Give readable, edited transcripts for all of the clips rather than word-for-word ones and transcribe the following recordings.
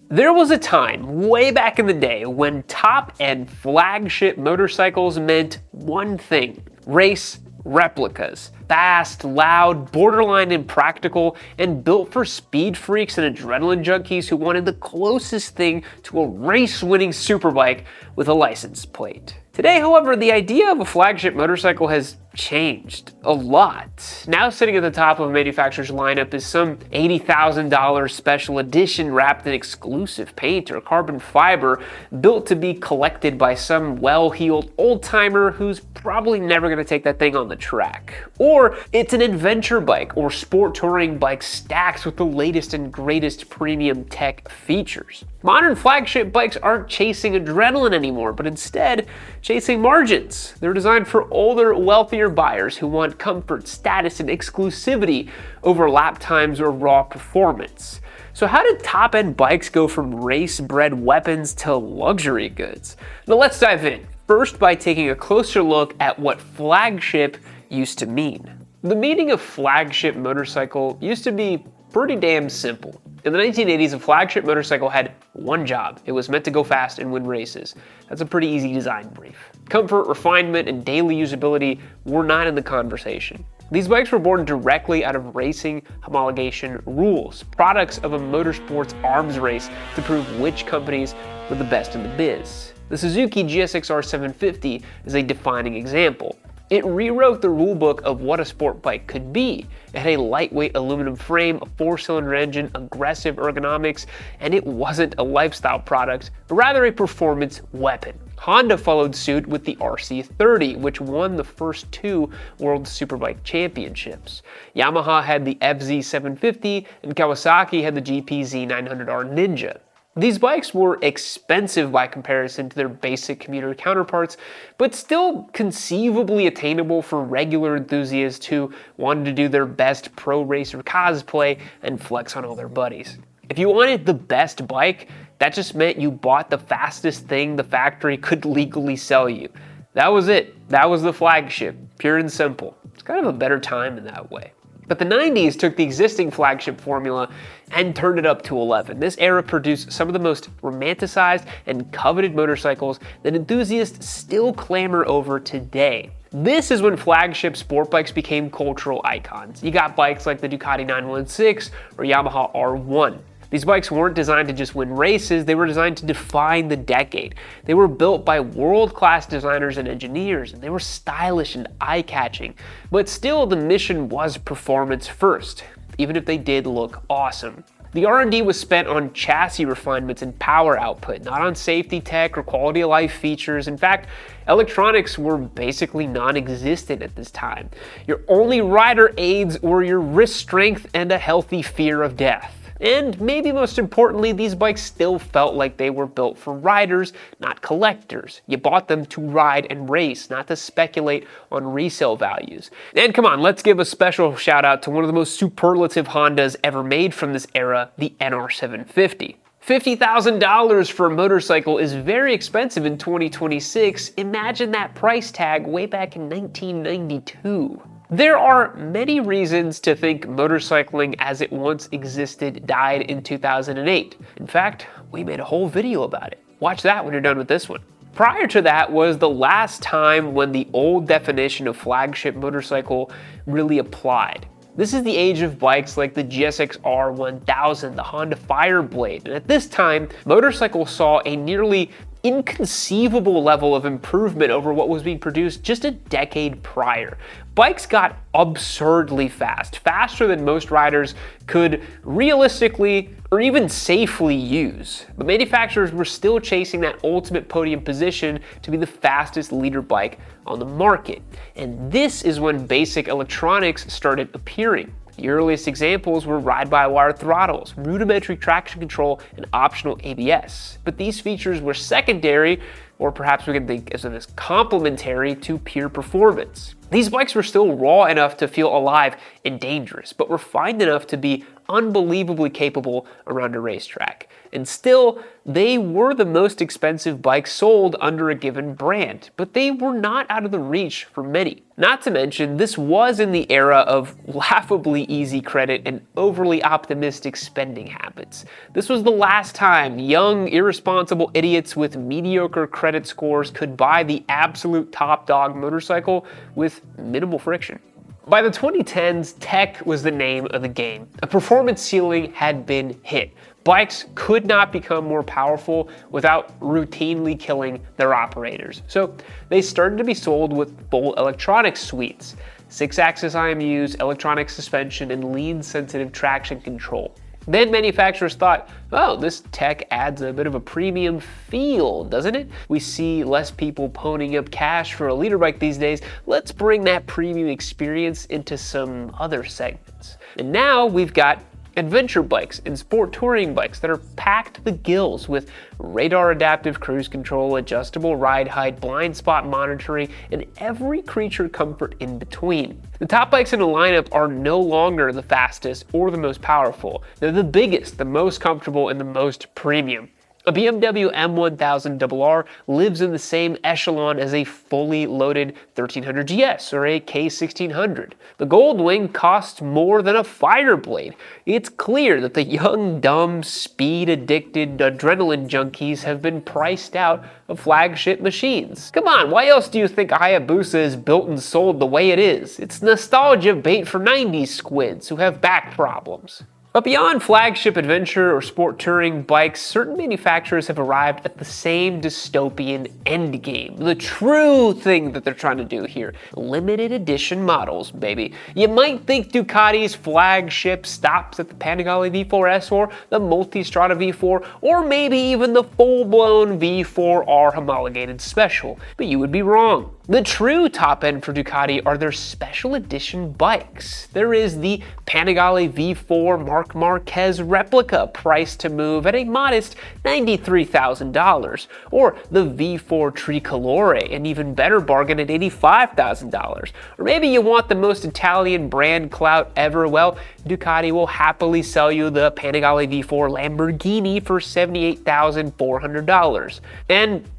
There was a time way back in the day when top-end flagship motorcycles meant one thing: race replicas. Fast, loud, borderline impractical, and built for speed freaks and adrenaline junkies who wanted the closest thing to a race-winning superbike with a license plate. Today, however, the idea of a flagship motorcycle has changed a lot. Now sitting at the top of a manufacturer's lineup is some $80,000 special edition wrapped in exclusive paint or carbon fiber, built to be collected by some well-heeled old-timer who's probably never going to take that thing on the track. Or it's an adventure bike or sport touring bike stacked with the latest and greatest premium tech features. Modern flagship bikes aren't chasing adrenaline anymore, but instead chasing margins. They're designed for older, wealthier buyers who want comfort, status, and exclusivity over lap times or raw performance. So how did top-end bikes go from race-bred weapons to luxury goods? Now let's dive in. First, by taking a closer look at what flagship used to mean. The meaning of flagship motorcycle used to be pretty damn simple. In the 1980s, a flagship motorcycle had one job. It was meant to go fast and win races. That's a pretty easy design brief. Comfort, refinement, and daily usability were not in the conversation. These bikes were born directly out of racing homologation rules, products of a motorsports arms race to prove which companies were the best in the biz. The Suzuki GSX-R 750 is a defining example. It rewrote the rulebook of what a sport bike could be. It had a lightweight aluminum frame, a 4-cylinder engine, aggressive ergonomics, and it wasn't a lifestyle product, but rather a performance weapon. Honda followed suit with the RC30, which won the first 2 World Superbike Championships. Yamaha had the FZ 750, and Kawasaki had the GP Z900R Ninja. These bikes were expensive by comparison to their basic commuter counterparts, but still conceivably attainable for regular enthusiasts who wanted to do their best pro racer cosplay and flex on all their buddies. If you wanted the best bike, that just meant you bought the fastest thing the factory could legally sell you. That was it. That was the flagship, pure and simple. It's kind of a better time in that way. But the 90s took the existing flagship formula and turned it up to 11. This era produced some of the most romanticized and coveted motorcycles that enthusiasts still clamor over today. This is when flagship sport bikes became cultural icons. You got bikes like the Ducati 916 or Yamaha R1. These bikes weren't designed to just win races, they were designed to define the decade. They were built by world-class designers and engineers, and they were stylish and eye-catching. But still, the mission was performance first, even if they did look awesome. The R&D was spent on chassis refinements and power output, not on safety tech or quality of life features. In fact, electronics were basically non-existent at this time. Your only rider aids were your wrist strength and a healthy fear of death. And maybe most importantly, these bikes still felt like they were built for riders, not collectors. You bought them to ride and race, not to speculate on resale values. And come on, let's give a special shout out to one of the most superlative Hondas ever made from this era, the NR750. $50,000 for a motorcycle is very expensive in 2026. Imagine that price tag way back in 1992. There are many reasons to think motorcycling as it once existed died in 2008. In fact, we made a whole video about it. Watch that when you're done with this one. Prior to that was the last time when the old definition of flagship motorcycle really applied. This is the age of bikes like the GSX-R 1000, the Honda Fireblade, and at this time, motorcycles saw a nearly inconceivable level of improvement over what was being produced just a decade prior. Bikes got absurdly fast, faster than most riders could realistically or even safely use. But manufacturers were still chasing that ultimate podium position to be the fastest leader bike on the market. And this is when basic electronics started appearing. The earliest examples were ride-by-wire throttles, rudimentary traction control, and optional ABS. But these features were secondary, or perhaps we can think of as complementary to pure performance. These bikes were still raw enough to feel alive and dangerous, but refined enough to be unbelievably capable around a racetrack. And still, they were the most expensive bikes sold under a given brand, but they were not out of the reach for many. Not to mention, this was in the era of laughably easy credit and overly optimistic spending habits. This was the last time young, irresponsible idiots with mediocre credit scores could buy the absolute top dog motorcycle with minimal friction. By the 2010s, tech was the name of the game. A performance ceiling had been hit. Bikes could not become more powerful without routinely killing their operators. So they started to be sold with full electronics suites, 6-axis IMUs, electronic suspension, and lean-sensitive traction control. Then manufacturers thought, oh, this tech adds a bit of a premium feel, doesn't it? We see less people ponying up cash for a leader bike these days. Let's bring that premium experience into some other segments. And now we've got adventure bikes and sport touring bikes that are packed to the gills with radar adaptive cruise control, adjustable ride height, blind spot monitoring, and every creature comfort in between. The top bikes in the lineup are no longer the fastest or the most powerful. They're the biggest, the most comfortable, and the most premium. A BMW M1000RR lives in the same echelon as a fully loaded 1300 GS or a K1600. The Goldwing costs more than a fighter blade. It's clear that the young, dumb, speed-addicted adrenaline junkies have been priced out of flagship machines. Come on, why else do you think a Hayabusa is built and sold the way it is? It's nostalgia bait for 90s squids who have back problems. But beyond flagship adventure or sport touring bikes, certain manufacturers have arrived at the same dystopian endgame. The true thing that they're trying to do here. Limited edition models, baby. You might think Ducati's flagship stops at the Panigale V4S or the Multistrada V4, or maybe even the full-blown V4R homologated special, but you would be wrong. The true top end for Ducati are their special edition bikes. There is the Panigale V4 Marc Marquez replica, priced to move at a modest $93,000, or the V4 Tricolore, an even better bargain at $85,000. Or maybe you want the most Italian brand clout ever. Well, Ducati will happily sell you the Panigale V4 Lamborghini for $78,400. And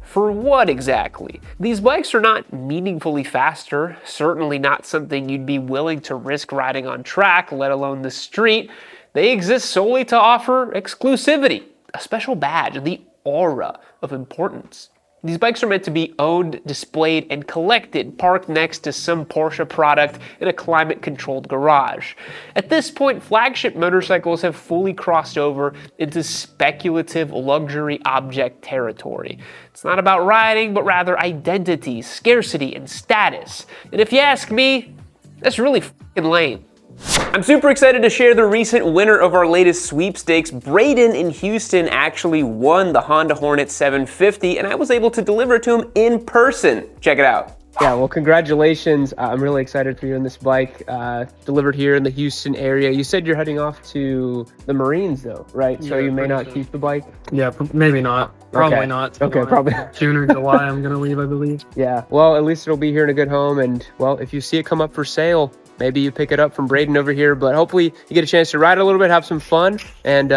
for what exactly? These bikes are not meaningfully faster, certainly not something you'd be willing to risk riding on track, let alone the street. They exist solely to offer exclusivity, a special badge, the aura of importance. These bikes are meant to be owned, displayed, and collected, parked next to some Porsche product in a climate-controlled garage. At this point, flagship motorcycles have fully crossed over into speculative luxury object territory. It's not about riding, but rather identity, scarcity, and status. And if you ask me, that's really f***ing lame. I'm super excited to share the recent winner of our latest sweepstakes. Braden in Houston actually won the Honda Hornet 750, and I was able to deliver it to him in person. Check it out. Yeah, well, congratulations. I'm really excited for you on this bike. Delivered here in the Houston area. You said you're heading off to the Marines, though, right? So you may not keep the bike? Yeah, maybe not. Probably not. Okay, probably. June or July, I'm going to leave, I believe. Yeah, well, at least it'll be here in a good home. And, well, if you see it come up for sale, maybe you pick it up from Braden over here, but hopefully you get a chance to ride a little bit, have some fun, and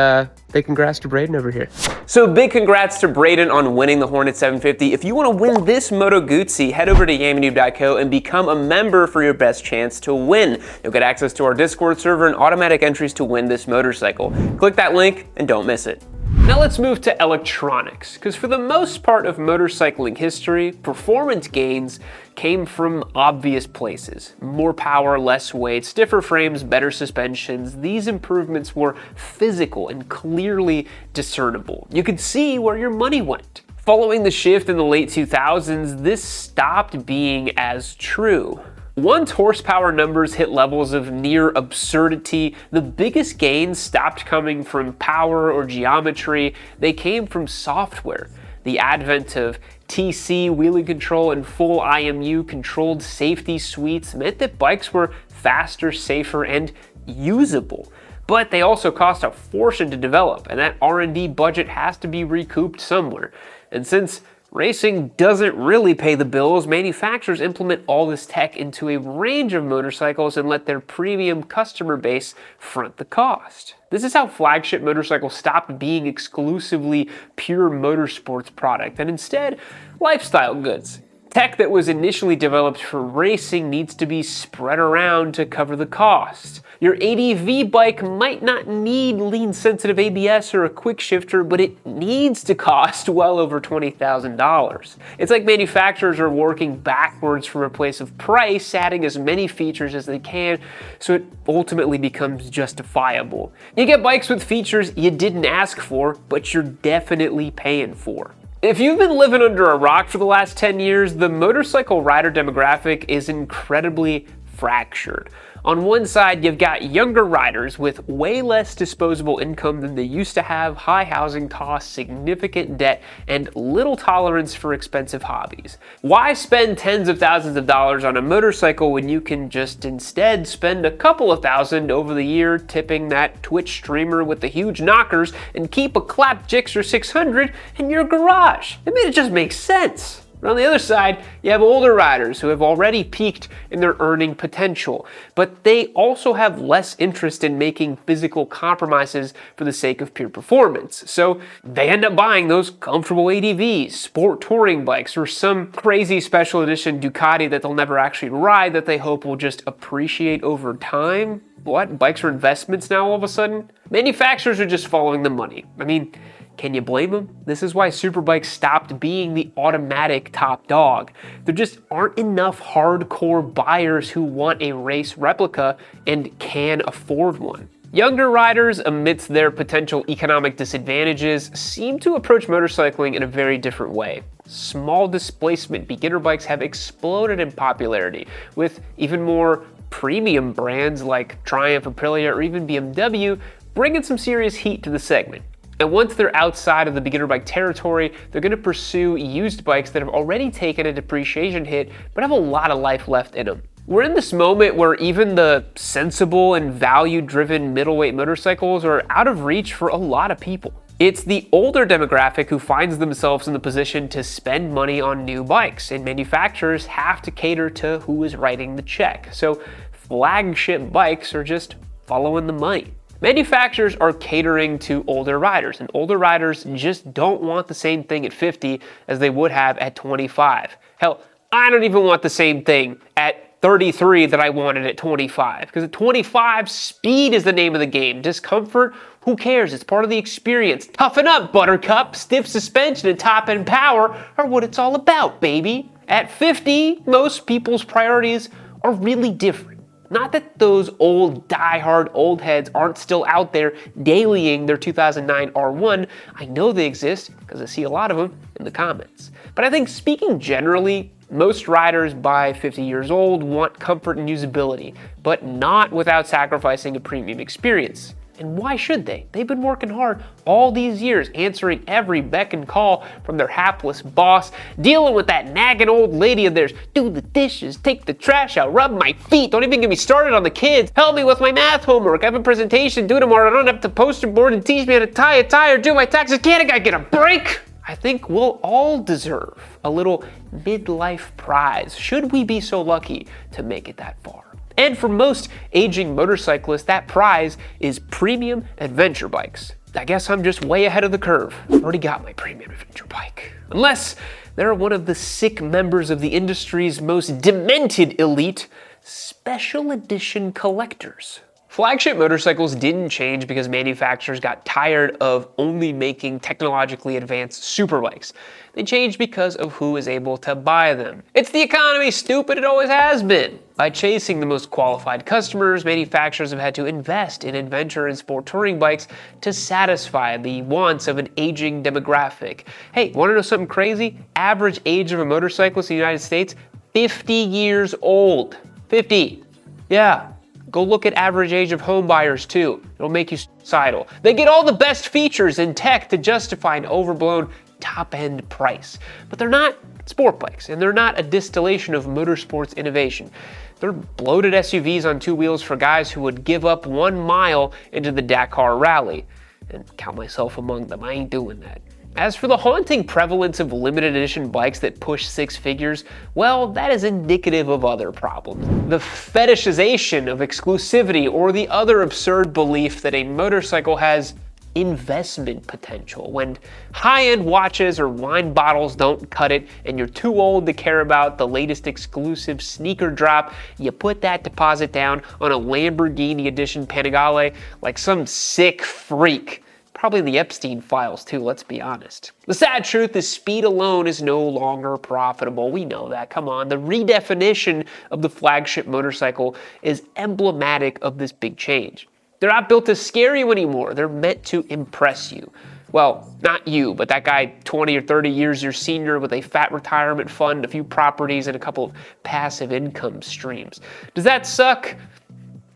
big congrats to Braden over here. So big congrats to Braden on winning the Hornet 750. If you want to win this Moto Guzzi, head over to yamanoob.co and become a member for your best chance to win. You'll get access to our Discord server and automatic entries to win this motorcycle. Click that link and don't miss it. Now let's move to electronics, because for the most part of motorcycling history, performance gains came from obvious places. More power, less weight, stiffer frames, better suspensions. These improvements were physical and clearly discernible. You could see where your money went. Following the shift in the late 2000s, this stopped being as true. Once horsepower numbers hit levels of near absurdity, the biggest gains stopped coming from power or geometry. They came from software. The advent of TC, wheeling control, and full IMU controlled safety suites meant that bikes were faster, safer, and usable. But they also cost a fortune to develop, and that R&D budget has to be recouped somewhere. And since Racing doesn't really pay the bills. Manufacturers implement all this tech into a range of motorcycles and let their premium customer base front the cost. This is how Flagship motorcycles stopped being exclusively pure motorsports product and instead lifestyle goods. Tech that was initially developed for racing needs to be spread around to cover the cost. Your ADV bike might not need lean-sensitive ABS or a quick shifter, but it needs to cost well over $20,000. It's like manufacturers are working backwards from a place of price, adding as many features as they can, so it ultimately becomes justifiable. You get bikes with features you didn't ask for, but you're definitely paying for. If you've been living under a rock for the last 10 years, the motorcycle rider demographic is incredibly fractured. On one side, you've got younger riders with way less disposable income than they used to have, high housing costs, significant debt, and little tolerance for expensive hobbies. Why spend tens of thousands of dollars on a motorcycle when you can just instead spend a couple of thousand over the year tipping that Twitch streamer with the huge knockers and keep a clapped Gixxer 600 in your garage? I mean, it just makes sense. But on the other side, you have older riders who have already peaked in their earning potential, but they also have less interest in making physical compromises for the sake of pure performance. So they end up buying those comfortable ADVs, sport touring bikes, or some crazy special edition Ducati that they'll never actually ride that they hope will just appreciate over time. What? Bikes are investments now all of a sudden? Manufacturers are just following the money. I mean, can you blame them? This is why superbikes stopped being the automatic top dog. There just aren't enough hardcore buyers who want a race replica and can afford one. Younger riders, amidst their potential economic disadvantages, seem to approach motorcycling in a very different way. Small displacement beginner bikes have exploded in popularity, with even more premium brands like Triumph, Aprilia, or even BMW bringing some serious heat to the segment. And once they're outside of the beginner bike territory, they're going to pursue used bikes that have already taken a depreciation hit but have a lot of life left in them. We're in this moment where even the sensible and value-driven middleweight motorcycles are out of reach for a lot of people. It's the older demographic who finds themselves in the position to spend money on new bikes, and manufacturers have to cater to who is writing the check. So flagship bikes are just following the money. Manufacturers are catering to older riders, and older riders just don't want the same thing at 50 as they would have at 25. Hell, I don't even want the same thing at 33 that I wanted at 25, because at 25, speed is the name of the game. Discomfort, who cares? It's part of the experience. Toughen up, buttercup. Stiff suspension and top-end power are what it's all about, baby. At 50, most people's priorities are really different. Not that those old, die-hard old heads aren't still out there dailying their 2009 R1. I know they exist because I see a lot of them in the comments. But I think speaking generally, most riders by 50 years old want comfort and usability, but not without sacrificing a premium experience. And why should they? They've been working hard all these years, answering every beck and call from their hapless boss, dealing with that nagging old lady of theirs. Do the dishes, take the trash out, rub my feet. Don't even get me started on the kids. Help me with my math homework. I have a presentation due tomorrow. I don't have to poster board and teach me how to tie a tie or do my taxes. Can't I get a break? I think we'll all deserve a little midlife prize, should we be so lucky to make it that far. And for most aging motorcyclists, that prize is premium adventure bikes. I guess I'm just way ahead of the curve. I've already got my premium adventure bike. Unless they're one of the sick members of the industry's most demented elite, special edition collectors. Flagship motorcycles didn't change because manufacturers got tired of only making technologically advanced superbikes. They changed because of who is able to buy them. It's the economy, stupid, it always has been. By chasing the most qualified customers, manufacturers have had to invest in adventure and sport touring bikes to satisfy the wants of an aging demographic. Hey, wanna know something crazy? Average age of a motorcyclist in the United States, 50 years old. 50. Yeah. Go look at average age of home buyers too. It'll make you suicidal. They get all the best features and tech to justify an overblown top-end price. But they're not sport bikes, and they're not a distillation of motorsports innovation. They're bloated SUVs on two wheels for guys who would give up 1 mile into the Dakar Rally. And count myself among them, I ain't doing that. As for the haunting prevalence of limited edition bikes that push 6 figures, well, that is indicative of other problems. The fetishization of exclusivity, or the other absurd belief that a motorcycle has investment potential. When high-end watches or wine bottles don't cut it and you're too old to care about the latest exclusive sneaker drop, you put that deposit down on a Lamborghini edition Panigale like some sick freak. Probably the Epstein files too, let's be honest. The sad truth is speed alone is no longer profitable. We know that, come on. The redefinition of the flagship motorcycle is emblematic of this big change. They're not built to scare you anymore. They're meant to impress you. Well, not you, but that guy 20 or 30 years your senior with a fat retirement fund, a few properties, and a couple of passive income streams. Does that suck?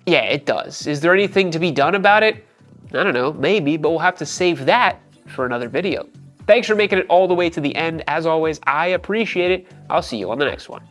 Yeah, it does. Is there anything to be done about it? I don't know, maybe, but we'll have to save that for another video. Thanks for making it all the way to the end. As always, I appreciate it. I'll see you on the next one.